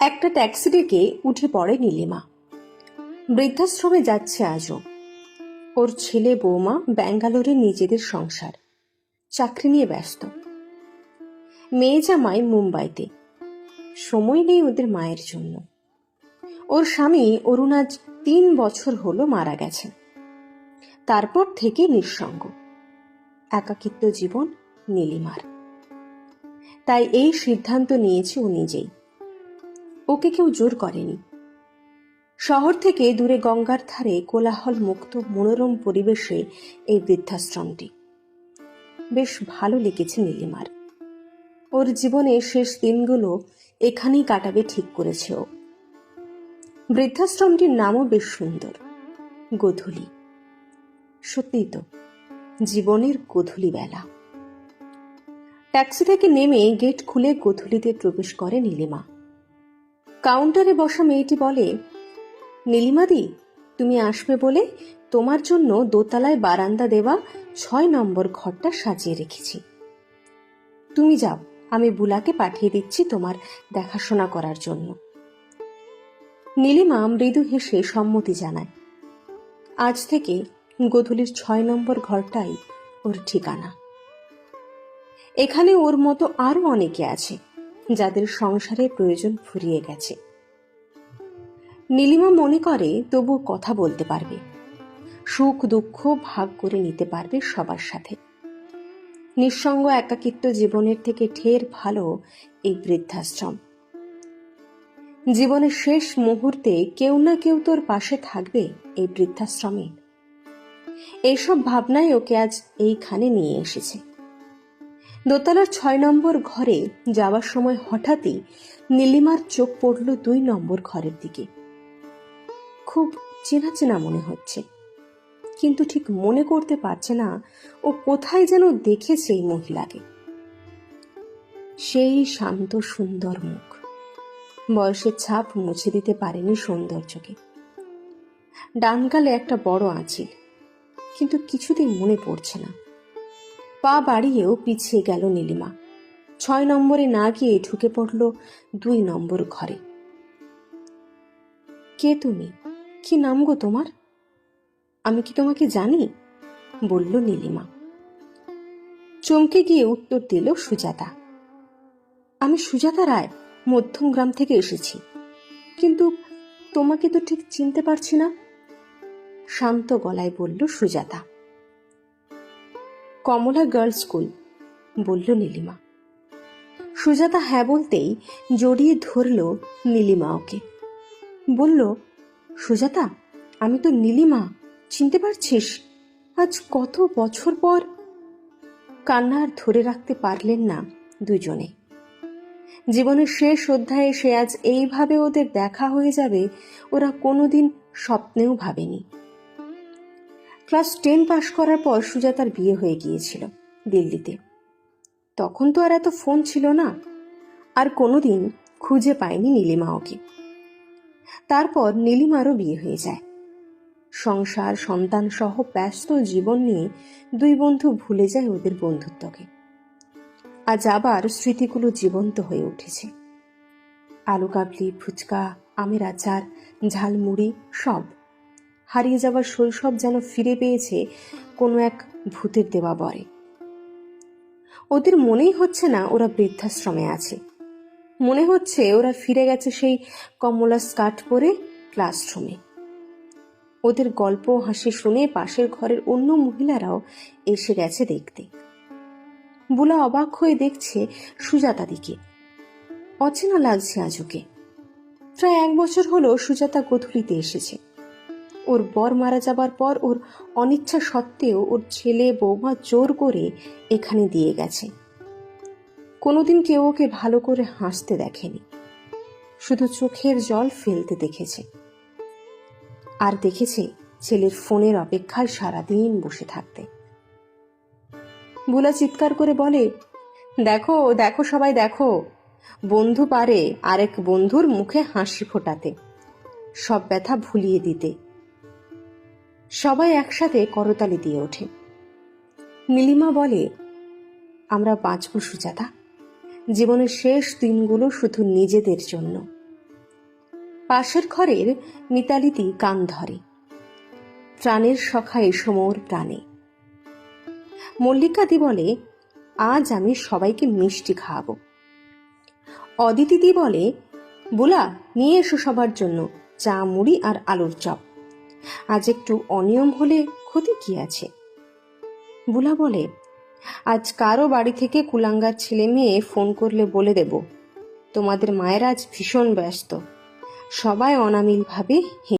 একটা ট্যাক্সি ডেকে উঠে পড়ে নীলিমা। বৃদ্ধাশ্রমে যাচ্ছে আজও। ওর ছেলে বৌমা ব্যাঙ্গালোরে নিজেদের সংসার, চাকরি নিয়ে ব্যস্ত। মেয়ে জামাই মুম্বাইতে। সময় নেই ওদের মায়ের জন্য। ওর স্বামী অরুণ আজ 3 বছর হলো মারা গেছেন। তারপর থেকে নিঃসঙ্গ, একাকিত্ব জীবন নীলিমার। তাই এই সিদ্ধান্ত নিয়েছে ও নিজেই, ওকে কেউ জোর করেনি। শহর থেকে দূরে গঙ্গার ধারে কোলাহল মুক্ত মনোরম পরিবেশে এই বৃদ্ধাশ্রমটি। বেশ ভালো লেগেছে নীলিমার। ওর জীবনে শেষ দিনগুলো এখানেই কাটাবে ঠিক করেছে ও। বৃদ্ধাশ্রমটির নামও বেশ সুন্দর, গোধূলি। সত্যি তো, জীবনের গোধূলি বেলা। ট্যাক্সি থেকে নেমে গেট খুলে গোধূলিতে প্রবেশ করে নীলিমা। কাউন্টারে বসা মেয়েটি বলে, নীলিমাদি, তুমি আসবে বলে তোমার জন্য দোতলায় বারান্দা দেওয়া 6 নম্বর ঘরটা সাজিয়ে রেখেছি। তুমি যাও, আমি বুলাকে পাঠিয়ে দিচ্ছি তোমার দেখাশোনা করার জন্য। নীলিমা মৃদু হেসে সম্মতি জানায়। আজ থেকে গোধূলির 6 নম্বর ঘরটাই ওর ঠিকানা। এখানে ওর মতো আরো অনেকে আছে যাদের সংসারে প্রয়োজন ফুরিয়ে গেছে। নীলিমা মনে করে তবু কথা বলতে পারবে, সুখ দুঃখ ভাগ করে নিতে পারবে সবার সাথে। নিঃসঙ্গ একাকিত্ব জীবনের থেকে ঢের ভালো এই বৃদ্ধাশ্রম। জীবনের শেষ মুহূর্তে কেউ না কেউ তোর পাশে থাকবে এই বৃদ্ধাশ্রমে। এইসব ভাবনায় ওকে আজ এইখানে নিয়ে এসেছে। দোতলার 6 নম্বর ঘরে যাওয়ার সময় হঠাৎই নীলিমার চোখ পড়ল 2 নম্বর ঘরের দিকে। খুব চেনা চেনা মনে হচ্ছে, কিন্তু ঠিক মনে করতে পারছে না ও কোথায় যেন দেখেছে এই মহিলাকে। সেই শান্ত সুন্দর মুখ, বয়সের ছাপ মুছে দিতে পারেনি সৌন্দর্যকে। ডান গালে একটা বড় আঁচিল, কিন্তু কিছুতেই মনে পড়ছে না। পা বাড়িয়েও পিছিয়ে গেল নীলিমা। 6 নম্বরে না গিয়ে ঢুকে পড়ল 2 নম্বর ঘরে। কে তুমি? কি নাম গো তোমার? আমি কি তোমাকে জানি? বলল নীলিমা। চমকে গিয়ে উত্তর দিল সুজাতা। আমি সুজাতা রায়, মধ্যমগ্রাম থেকে এসেছি, কিন্তু তোমাকে তো ঠিক চিনতে পারছি না, শান্ত গলায় বলল সুজাতা। কমলা গার্লস স্কুল, বলল নীলিমা। সুজাতা হ্যাঁ বলতেই জড়িয়ে ধরল নীলিমা ওকে। বলল, সুজাতা, আমি তো নীলিমা, চিনতে পারছিস? আজ কত বছর পর। কান্না আর ধরে রাখতে পারলেন না দুজনে। জীবনের শেষ অধ্যায়ে সে আজ এইভাবে ওদের দেখা হয়ে যাবে ওরা কোনোদিন স্বপ্নেও ভাবেনি। ক্লাস 10 পাশ করার পর সুজাতার বিয়ে হয়ে গিয়েছিল দিল্লিতে। তখন তো আর এত ফোন ছিল না, আর কোনোদিন খুঁজে পায়নি নীলিমা ওকে। তারপর নীলিমারও বিয়ে হয়ে যায়। সংসার সন্তান সহ ব্যস্ত জীবন নিয়ে 2 বন্ধু ভুলে যায় ওদের বন্ধুত্বকে। আজ আবার স্মৃতিগুলো জীবন্ত হয়ে উঠেছে। আলু কাবলি, ফুচকা, আমের আচার, ঝালমুড়ি, সব হারিয়ে যাওয়ার শৈশব যেন ফিরে পেয়েছে কোনো এক ভূতের দেওয়া বরে। ওদের মনেই হচ্ছে না ওরা বৃদ্ধাশ্রমে আছে। মনে হচ্ছে ওরা ফিরে গেছে সেই কমলা স্কার্ট পরে ক্লাসরুমে। ওদের গল্প হাসি শুনে পাশের ঘরের অন্য মহিলারাও এসে গেছে দেখতে। বুলা অবাক হয়ে দেখছে সুজাতা দিকে। অচেনা লাগছে আজ ওকে। প্রায় 1 বছর হলো সুজাতা গোধূলিতে এসেছে। ওর বর মারা যাবার পর ওর অনিচ্ছা সত্ত্বেও ওর ছেলে বৌমা জোর করে এখানে দিয়ে গেছে। কোনোদিন কেউ ওকে ভালো করে হাসতে দেখেনি, শুধু চোখের জল ফেলতে দেখেছে। আর দেখেছে ছেলের ফোনের অপেক্ষায় সারাদিন বসে থাকতে। বুলা চিৎকার করে বলে, দেখো দেখো সবাই দেখো, বন্ধু পারে আরেক বন্ধুর মুখে হাসি ফোটাতে, সব ব্যথা ভুলিয়ে দিতে। সবাই একসাথে করতালি দিয়ে ওঠে। নীলিমা বলে, আমরা বাঁচব সুজাতা, জীবনের শেষ দিনগুলো শুধু নিজেদের জন্য। পাশের ঘরের মিতালিদি কান ধরে, প্রাণের সখা এসো মোর প্রাণে। মল্লিকাদি বলে, আজ আমি সবাইকে মিষ্টি খাওয়াবো। অদিতিদি বলে, বুলা নিয়ে এসো সবার জন্য চা, মুড়ি আর আলুর চপ। আজ একটু অনিয়ম হলে ক্ষতি কি আছে? বুলা বলে, আজ কারো বাড়ি থেকে কুলাঙ্গার ছেলে মেয়ে ফোন করলে বলে দেব তোমাদের মায়ের আজ ভীষণ ব্যস্ত, সবাই অনামিল ভাবে